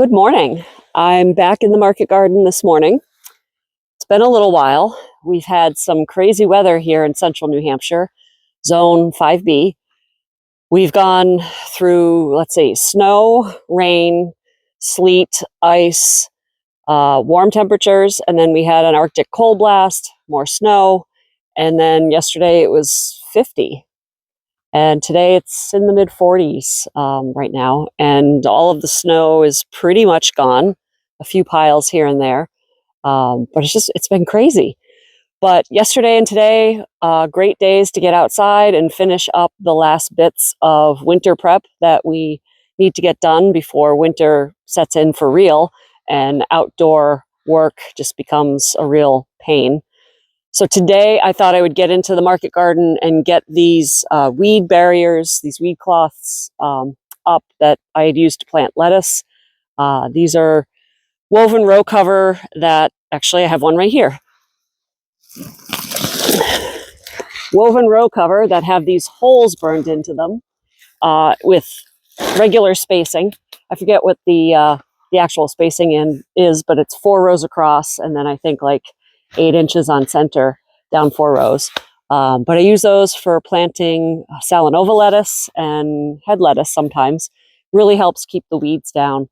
Good morning. I'm back in the market garden this morning. It's been a little while. We've had some crazy weather here in central New Hampshire, zone 5B. We've gone through, let's see, snow, rain, sleet, ice, warm temperatures, and then we had an Arctic cold blast, more snow, and then yesterday it was 50. And today it's in the mid 40s right now, and all of the snow is pretty much gone. A few piles here and there, but it's been crazy. But yesterday and today, great days to get outside and finish up the last bits of winter prep that we need to get done before winter sets in for real, and outdoor work just becomes a real pain. So today I thought I would get into the market garden and get these weed barriers, these weed cloths up that I had used to plant lettuce. These are woven row cover that, actually I have one right here. Woven row cover that have these holes burned into them with regular spacing. I forget what the actual spacing is, but it's 4 rows across, and then I think like 8 inches on center down 4 rows. But I use those for planting Salanova lettuce and head lettuce sometimes. Really helps keep the weeds down,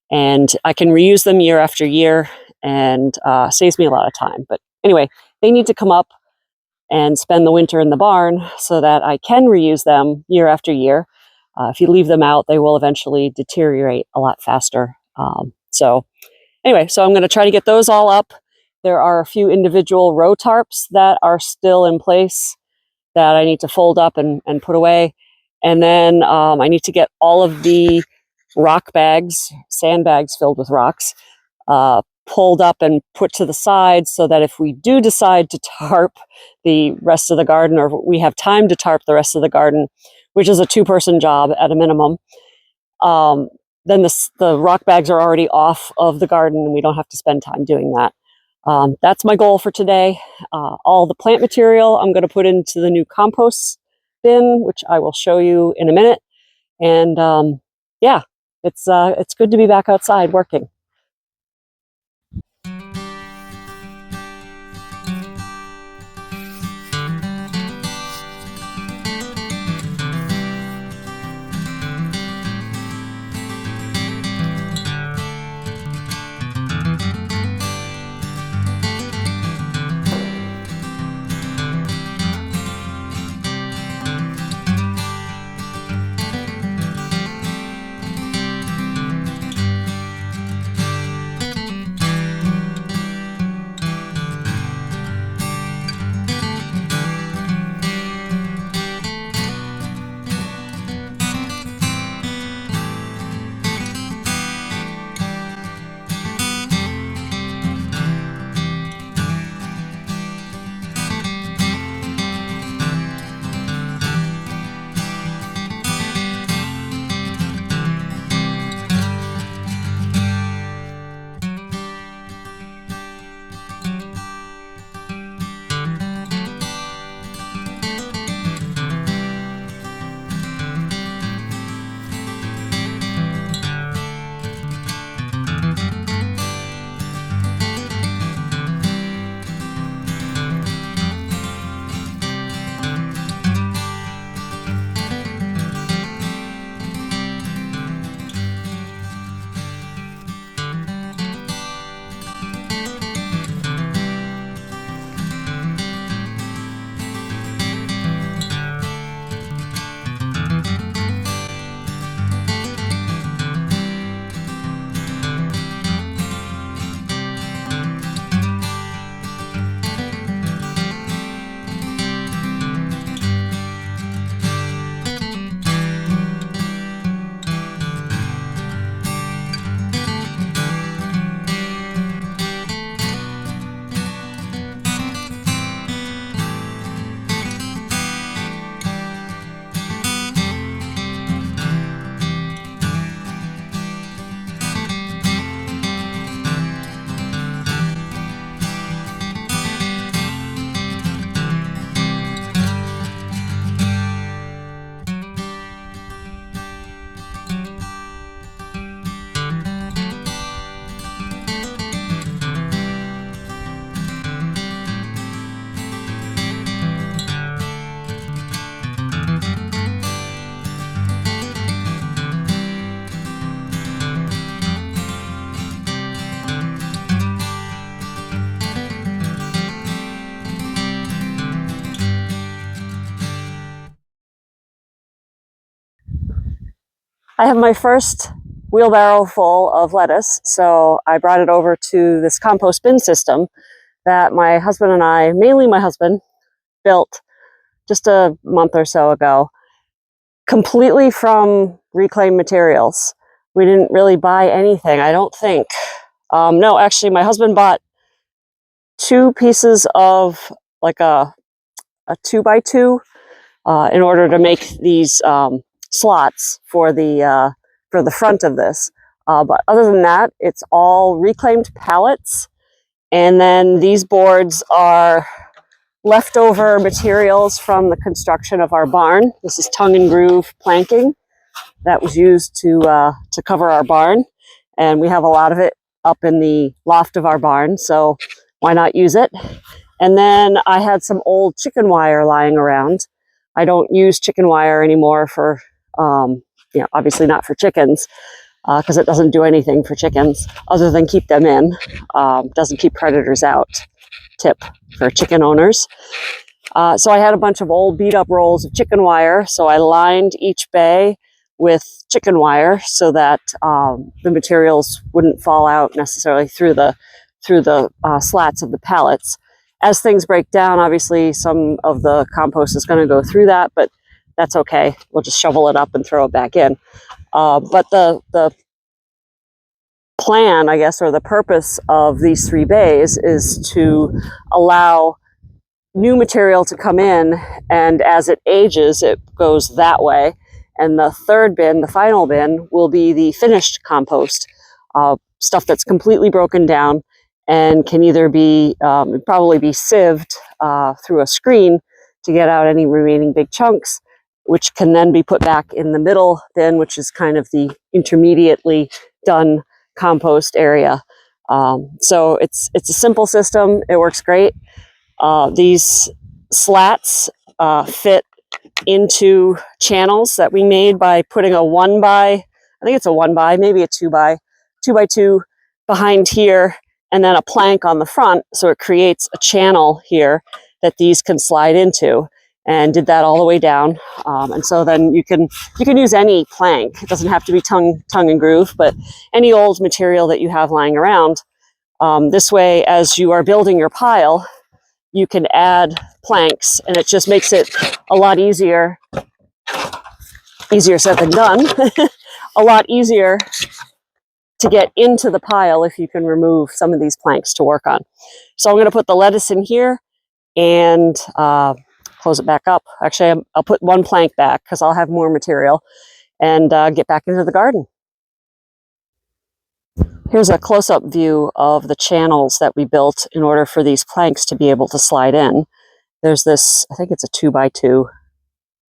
and I can reuse them year after year, and saves me a lot of time. But anyway, they need to come up and spend the winter in the barn so that I can reuse them year after year. If you leave them out, they will eventually deteriorate a lot faster. So I'm going to try to get those all up. There are a few individual row tarps that are still in place that I need to fold up and put away. And then I need to get all of the rock bags, sandbags filled with rocks, pulled up and put to the side so that if we do decide to tarp the rest of the garden, or we have time to tarp the rest of the garden, which is a 2-person job at a minimum, then the rock bags are already off of the garden and we don't have to spend time doing that. That's my goal for today. All the plant material I'm going to put into the new compost bin, which I will show you in a minute. And yeah, it's good to be back outside working. I have my first wheelbarrow full of lettuce, so I brought it over to this compost bin system that my husband and I, mainly my husband, built just a month or so ago, completely from reclaimed materials. We didn't really buy anything, I don't think. No, actually, my husband bought 2 pieces of like a 2x2 in order to make these slots for the front of this. But other than that, it's all reclaimed pallets. And then these boards are leftover materials from the construction of our barn. This is tongue and groove planking that was used to cover our barn. And we have a lot of it up in the loft of our barn, so why not use it? And then I had some old chicken wire lying around. I don't use chicken wire anymore for, obviously not for chickens, because it doesn't do anything for chickens other than keep them in. Doesn't keep predators out. Tip for chicken owners. So I had a bunch of old beat up rolls of chicken wire. So I lined each bay with chicken wire so that the materials wouldn't fall out necessarily through the slats of the pallets. As things break down, obviously some of the compost is going to go through that, but that's okay. We'll just shovel it up and throw it back in. But the plan, I guess, or the purpose of these 3 bays is to allow new material to come in, and as it ages, it goes that way. And the 3rd bin, the final bin, will be the finished compost, stuff that's completely broken down and can either be, probably be sieved through a screen to get out any remaining big chunks, which can then be put back in the middle bin, which is kind of the intermediately done compost area. So it's a simple system. It works great. These slats fit into channels that we made by putting a 1 by, I think it's a 1 by, maybe a 2 by 2 behind here, and then a plank on the front. So it creates a channel here that these can slide into, and did that all the way down. And so then you can use any plank. It doesn't have to be tongue and groove, but any old material that you have lying around. This way, as you are building your pile, you can add planks, and it just makes it a lot easier said than done, a lot easier to get into the pile if you can remove some of these planks to work on. So I'm going to put the lettuce in here and close it back up. Actually, I'll put 1 plank back because I'll have more material, and get back into the garden. Here's a close-up view of the channels that we built in order for these planks to be able to slide in. There's this, I think it's a 2 by 2,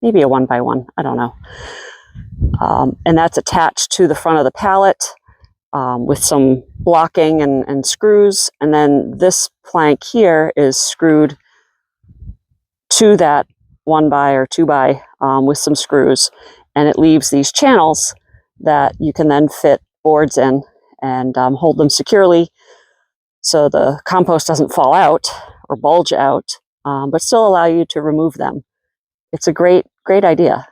maybe a 1 by 1, I don't know. And that's attached to the front of the pallet with some blocking and screws. And then this plank here is screwed to that 1 by or 2 by with some screws. And it leaves these channels that you can then fit boards in and hold them securely so the compost doesn't fall out or bulge out, but still allow you to remove them. It's a great idea.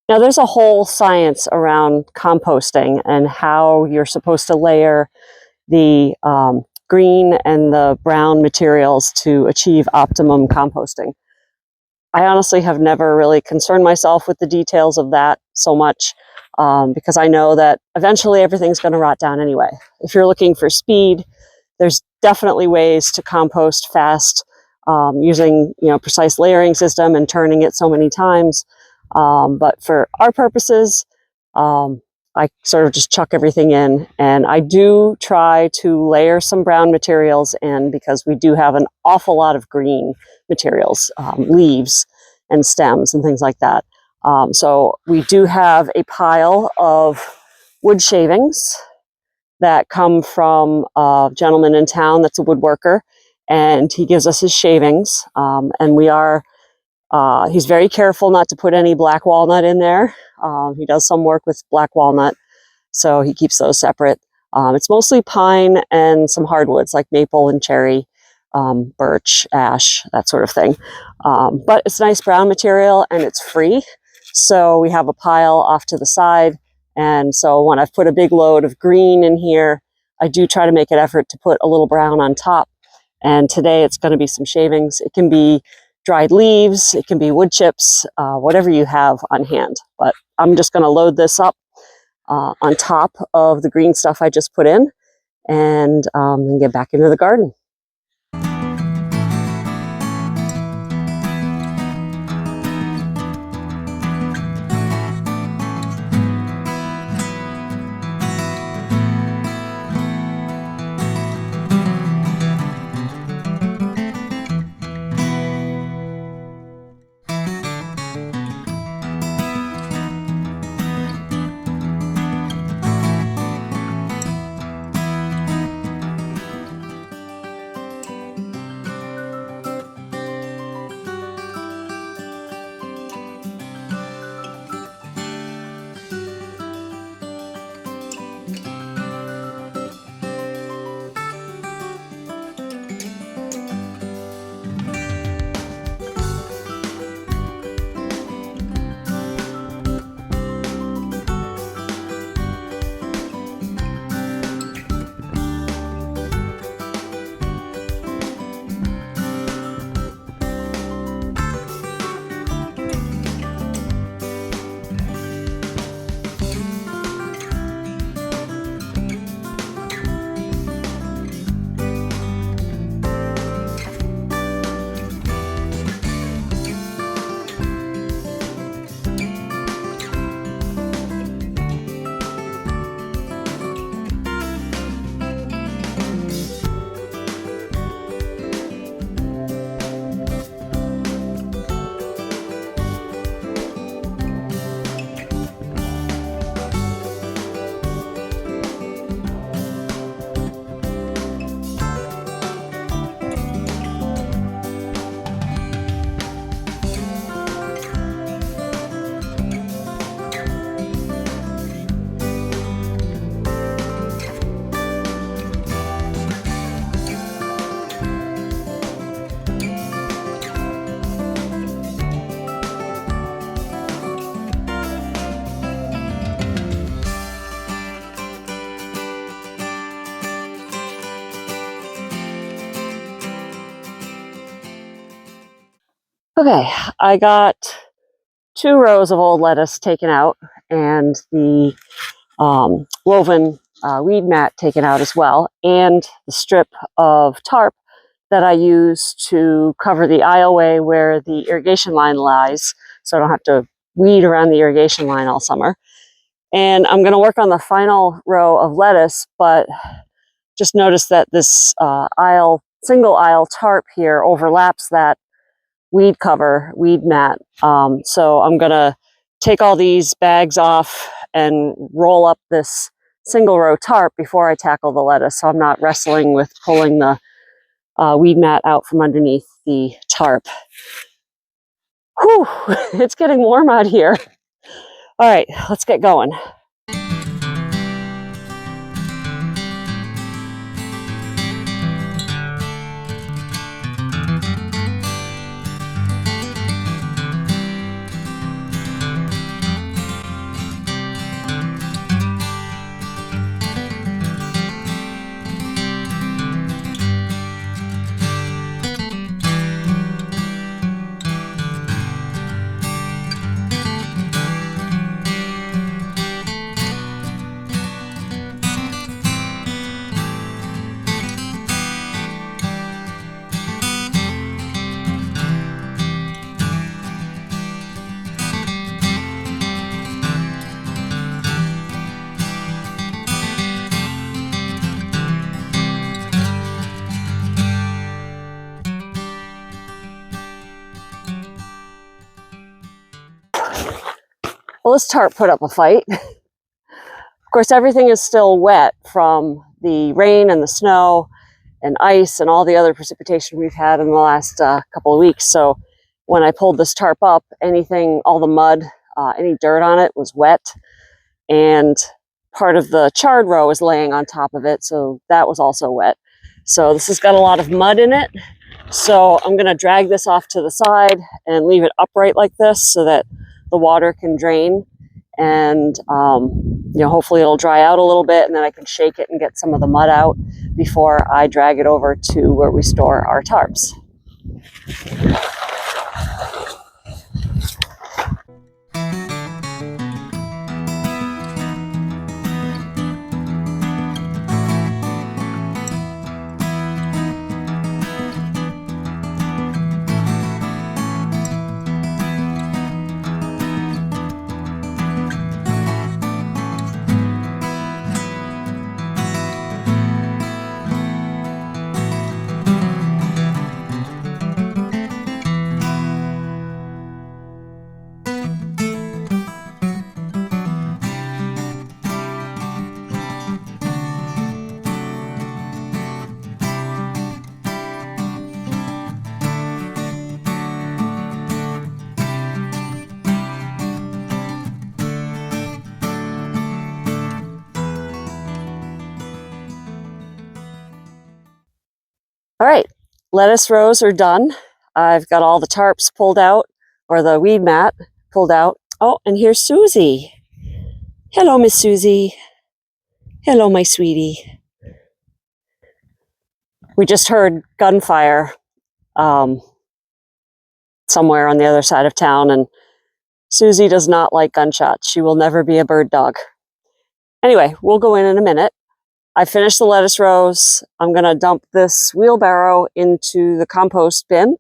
Now, there's a whole science around composting and how you're supposed to layer the green and the brown materials to achieve optimum composting. I honestly have never really concerned myself with the details of that so much because I know that eventually everything's going to rot down anyway. If you're looking for speed, there's definitely ways to compost fast using precise layering system and turning it so many times. But for our purposes, I sort of just chuck everything in, and I do try to layer some brown materials in because we do have an awful lot of green materials, leaves and stems and things like that. So we do have a pile of wood shavings that come from a gentleman in town that's a woodworker, and he gives us his shavings. And he's very careful not to put any black walnut in there. He does some work with black walnut, so he keeps those separate. It's mostly pine and some hardwoods like maple and cherry, birch, ash, that sort of thing. But it's nice brown material and it's free. So we have a pile off to the side. And so when I've put a big load of green in here, I do try to make an effort to put a little brown on top. And today it's going to be some shavings. It can be dried leaves, it can be wood chips, whatever you have on hand. But I'm just going to load this up on top of the green stuff I just put in, and get back into the garden. Okay, I got 2 rows of old lettuce taken out, and the woven weed mat taken out as well, and the strip of tarp that I use to cover the aisleway where the irrigation line lies, so I don't have to weed around the irrigation line all summer. And I'm going to work on the final row of lettuce, but just noticed that this single aisle tarp here overlaps that weed mat. So I'm gonna take all these bags off and roll up this single row tarp before I tackle the lettuce, so I'm not wrestling with pulling the weed mat out from underneath the tarp. Whew, it's getting warm out here. All right, let's get going. Well, this tarp put up a fight. Of course, everything is still wet from the rain and the snow and ice and all the other precipitation we've had in the last couple of weeks. So when I pulled this tarp up, anything, all the mud, any dirt on it was wet, and part of the chard row is laying on top of it, so that was also wet. So this has got a lot of mud in it. So I'm going to drag this off to the side and leave it upright like this so that the water can drain, and hopefully it'll dry out a little bit, and then I can shake it and get some of the mud out before I drag it over to where we store our tarps. All right, lettuce rows are done. I've got all the tarps pulled out, or the weed mat pulled out. Oh, and here's Suzie. Hello, Miss Suzie. Hello, my sweetie. We just heard gunfire somewhere on the other side of town, and Suzie does not like gunshots. She will never be a bird dog. Anyway, we'll go in a minute. I finished the lettuce rows. I'm going to dump this wheelbarrow into the compost bin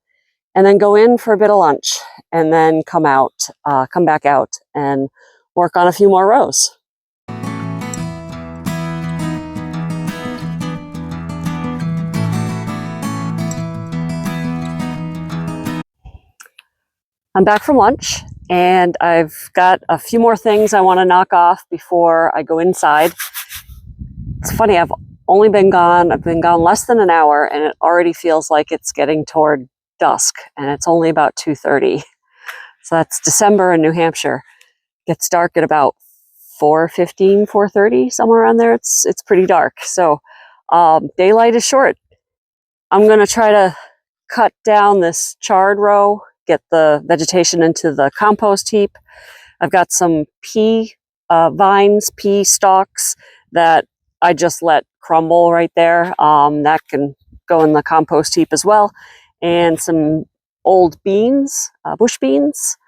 and then go in for a bit of lunch, and then come back out and work on a few more rows. I'm back from lunch, and I've got a few more things I want to knock off before I go inside. It's funny, I've been gone less than an hour, and it already feels like it's getting toward dusk, and it's only about 2:30. So that's December in New Hampshire. It gets dark at about 4:15, 4:30, somewhere around there. It's pretty dark. So daylight is short. I'm going to try to cut down this chard row, get the vegetation into the compost heap. I've got some pea vines, pea stalks that I just let crumble right there. That can go in the compost heap as well. And some old beans, bush beans.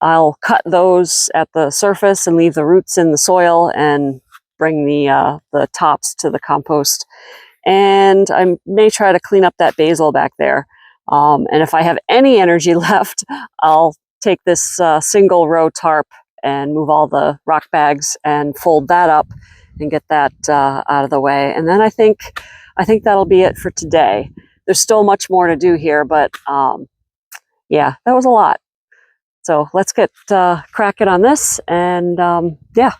I'll cut those at the surface and leave the roots in the soil and bring the tops to the compost. And I may try to clean up that basil back there. And if I have any energy left, I'll take this single row tarp and move all the rock bags and fold that up and get that out of the way. And then I think that'll be it for today. There's still much more to do here, but yeah, that was a lot. So let's get cracking on this, and yeah.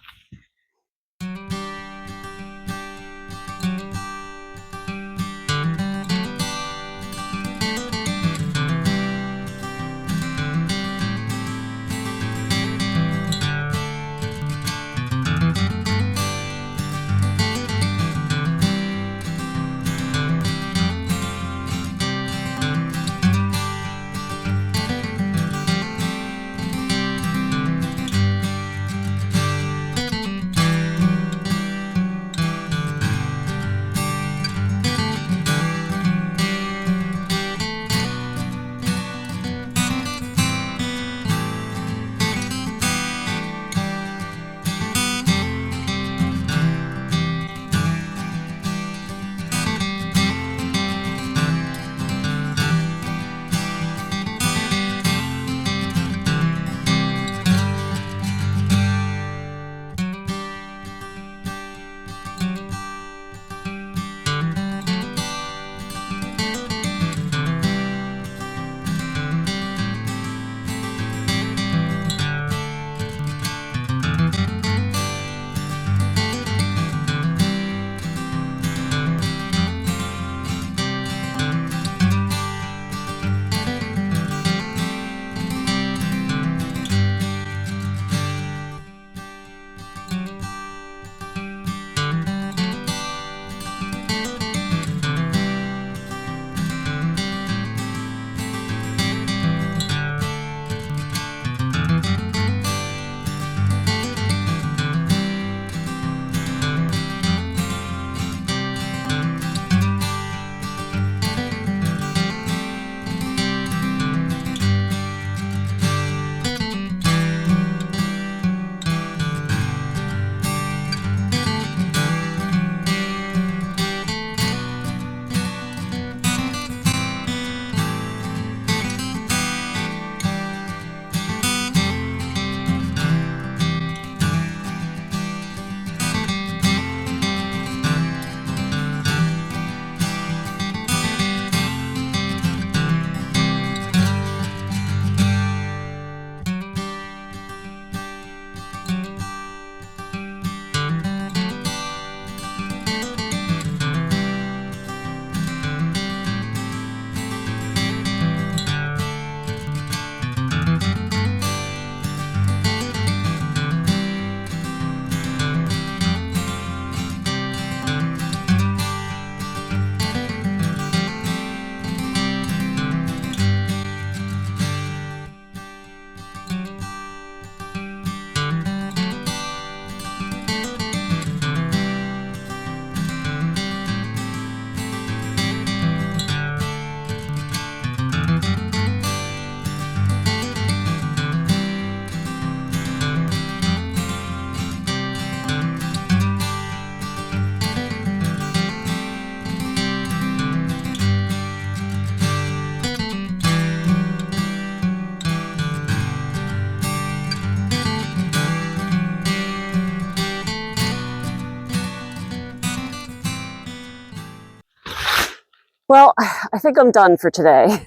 Well, I think I'm done for today.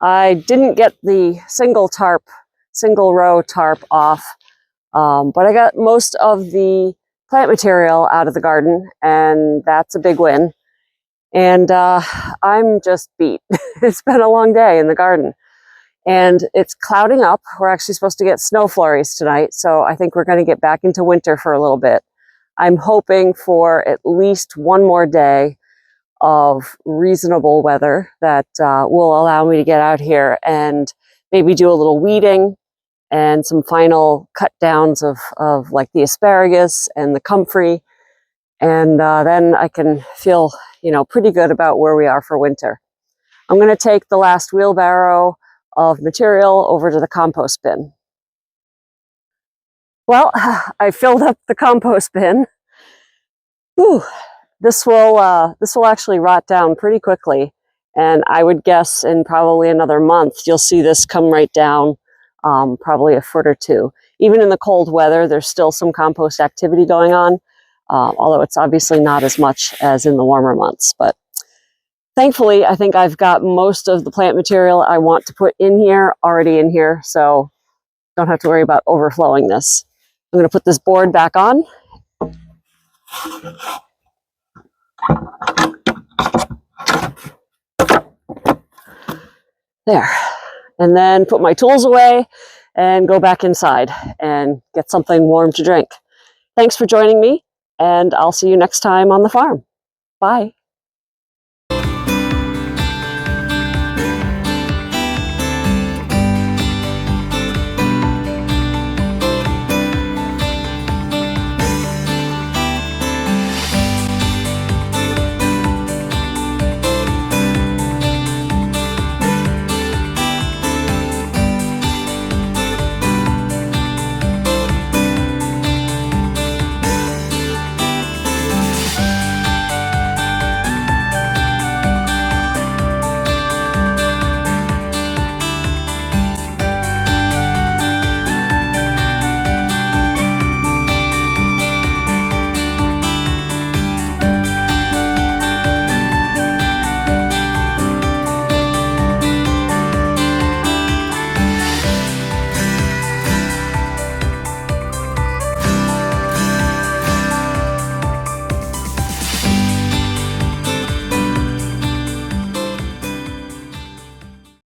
I didn't get the single row tarp off, but I got most of the plant material out of the garden, and that's a big win. And I'm just beat. It's been a long day in the garden, and it's clouding up. We're actually supposed to get snow flurries tonight, so I think we're going to get back into winter for a little bit. I'm hoping for at least one more day of reasonable weather that will allow me to get out here and maybe do a little weeding and some final cut downs of like the asparagus and the comfrey. And then I can feel, pretty good about where we are for winter. I'm going to take the last wheelbarrow of material over to the compost bin. Well, I filled up the compost bin. Whew. This will actually rot down pretty quickly, and I would guess in probably another month you'll see this come right down, probably a foot or two. Even in the cold weather, there's still some compost activity going on, although it's obviously not as much as in the warmer months. But thankfully, I think I've got most of the plant material I want to put in here already in here, so don't have to worry about overflowing this. I'm going to put this board back on. There. And then put my tools away and go back inside and get something warm to drink. Thanks for joining me, and I'll see you next time on the farm. Bye.